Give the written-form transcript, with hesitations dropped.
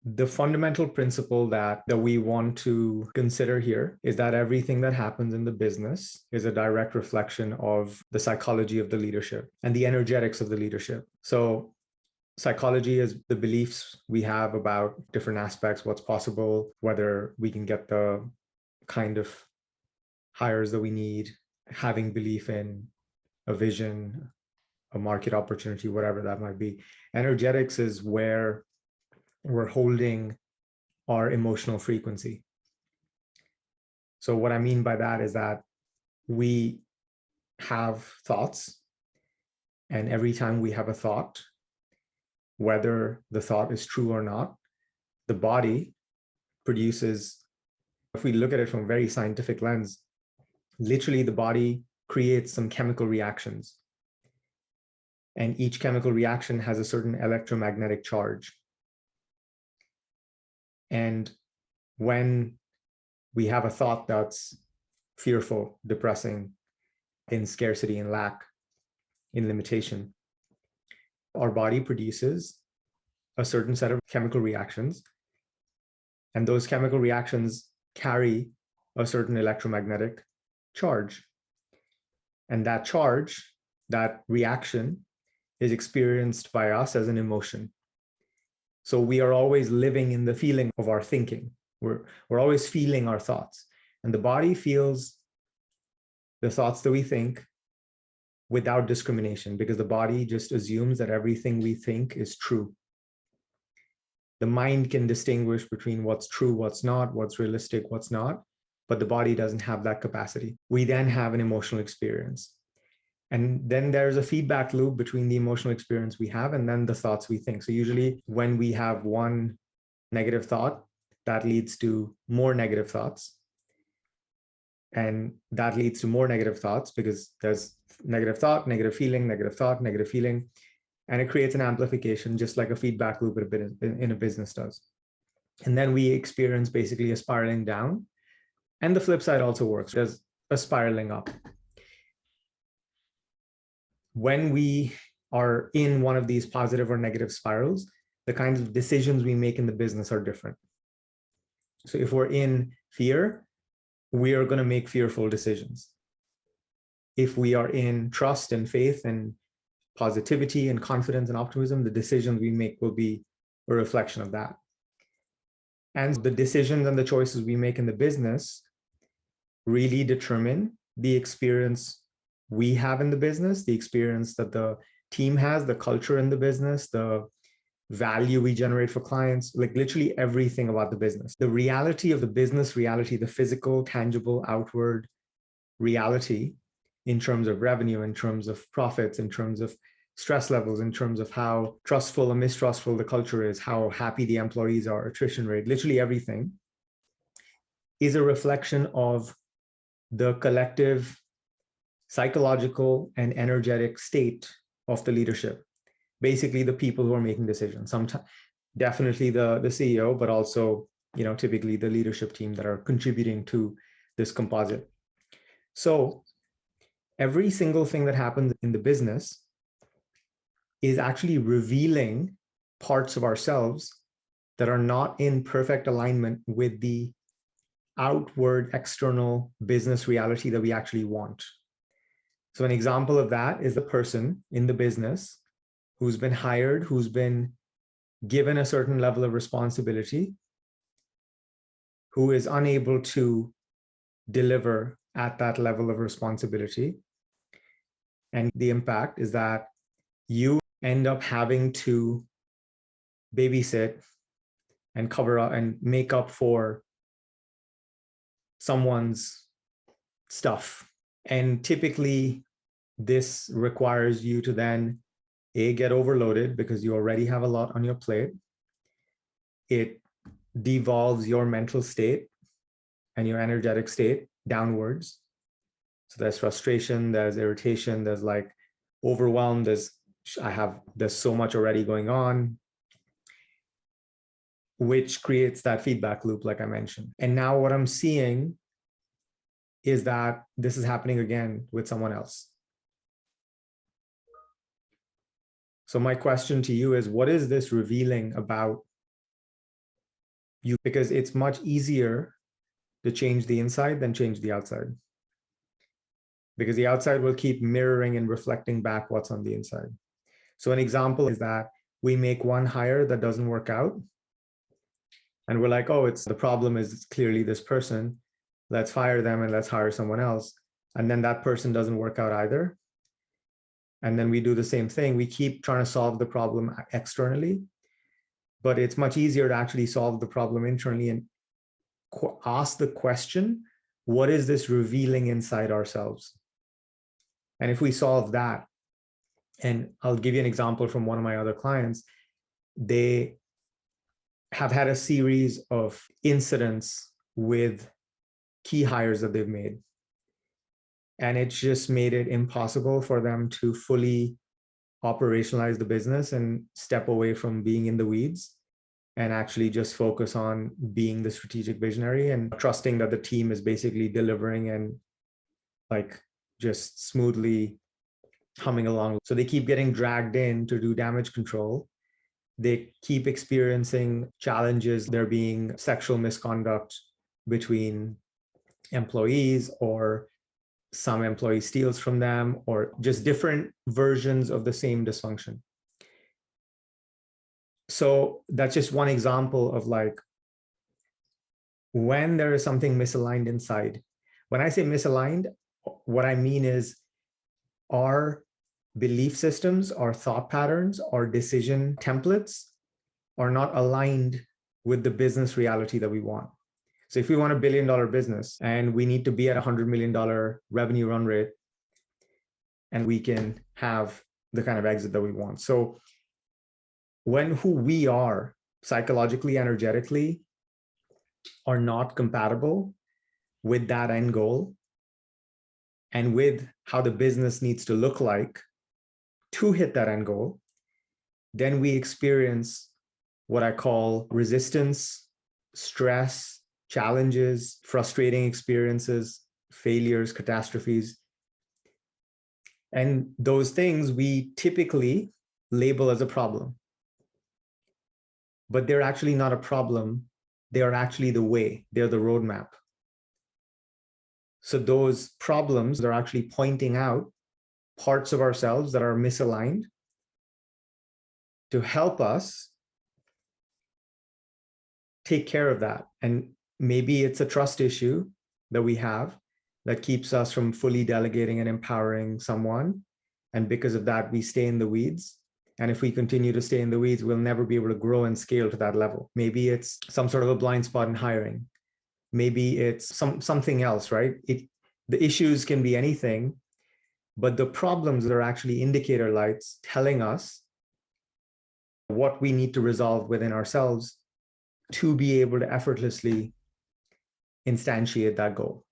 The fundamental principle that we want to consider here is that everything that happens in the business is a direct reflection of the psychology of the leadership and the energetics of the leadership. So psychology is the beliefs we have about different aspects, what's possible, whether we can get the kind of hires that we need, having belief in a vision, a market opportunity, whatever that might be. Energetics is where we're holding our emotional frequency. So what I mean by that is that we have thoughts, and every time we have a thought, whether the thought is true or not, the body produces, if we look at it from a very scientific lens, literally the body creates some chemical reactions. And each chemical reaction has a certain electromagnetic charge. And when we have a thought that's fearful, depressing, in scarcity, in lack, in limitation, our body produces a certain set of chemical reactions. And those chemical reactions carry a certain electromagnetic charge. And that charge, that reaction, is experienced by us as an emotion. So we are always living in the feeling of our thinking. We're always feeling our thoughts. And the body feels the thoughts that we think without discrimination, because the body just assumes that everything we think is true. The mind can distinguish between what's true, what's not, what's realistic, what's not, but the body doesn't have that capacity. We then have an emotional experience. And then there's a feedback loop between the emotional experience we have and then the thoughts we think. So usually when we have one negative thought, that leads to more negative thoughts. And that leads to more negative thoughts because there's negative thought, negative feeling, negative thought, negative feeling. And it creates an amplification, just like a feedback loop in a business does. And then we experience basically a spiraling down. And the flip side also works. There's a spiraling up. When we are in one of these positive or negative spirals, the kinds of decisions we make in the business are different. So if we're in fear, we are going to make fearful decisions. If we are in trust and faith and positivity and confidence and optimism, the decisions we make will be a reflection of that. And the decisions and the choices we make in the business really determine the experience we have in the business, the experience that the team has, the culture in the business, the value we generate for clients, like literally everything about the business. The reality of the business reality, the physical, tangible, outward reality in terms of revenue, in terms of profits, in terms of stress levels, in terms of how trustful or mistrustful the culture is, how happy the employees are, attrition rate, literally everything is a reflection of the collective psychological and energetic state of the leadership. Basically, the people who are making decisions. Sometimes, definitely the CEO, but also, typically the leadership team that are contributing to this composite. So every single thing that happens in the business is actually revealing parts of ourselves that are not in perfect alignment with the outward, external business reality that we actually want. So an example of that is the person in the business who's been hired, who's been given a certain level of responsibility, who is unable to deliver at that level of responsibility. And the impact is that you end up having to babysit and cover up and make up for someone's stuff. And typically this requires you to then get overloaded because you already have a lot on your plate. It devolves your mental state and your energetic state downwards. So there's frustration, there's irritation, there's like overwhelm, there's so much already going on, which creates that feedback loop, like I mentioned. And now what I'm seeing is that this is happening again with someone else. So my question to you is, what is this revealing about because it's much easier to change the inside than change the outside. Because the outside will keep mirroring and reflecting back what's on the inside. So an example is that we make one hire that doesn't work out. And we're like, oh, the problem is it's clearly this person. Let's fire them and let's hire someone else. And then that person doesn't work out either. And then we do the same thing. We keep trying to solve the problem externally, but it's much easier to actually solve the problem internally and ask the question, what is this revealing inside ourselves? And if we solve that, and I'll give you an example from one of my other clients, they have had a series of incidents with key hires that they've made. And it's just made it impossible for them to fully operationalize the business and step away from being in the weeds and actually just focus on being the strategic visionary and trusting that the team is basically delivering and like just smoothly humming along. So they keep getting dragged in to do damage control. They keep experiencing challenges. There being sexual misconduct between employees, or some employee steals from them, or just different versions of the same dysfunction. So that's just one example of like when there is something misaligned inside. When I say misaligned, what I mean is our belief systems, our thought patterns, our decision templates are not aligned with the business reality that we want. So if we want $1 billion business and we need to be at $100 million revenue run rate, and we can have the kind of exit that we want. So when who we are psychologically, energetically are not compatible with that end goal and with how the business needs to look like to hit that end goal, then we experience what I call resistance, stress, challenges, frustrating experiences, failures, catastrophes. And those things we typically label as a problem. But they're actually not a problem. They are actually the way. They're the roadmap. So those problems, they're actually pointing out parts of ourselves that are misaligned to help us take care of that. And maybe it's a trust issue that we have that keeps us from fully delegating and empowering someone. And because of that, we stay in the weeds. And if we continue to stay in the weeds, we'll never be able to grow and scale to that level. Maybe it's some sort of a blind spot in hiring. Maybe it's something else, right? The issues can be anything, but the problems are actually indicator lights telling us what we need to resolve within ourselves to be able to effortlessly instantiate that goal.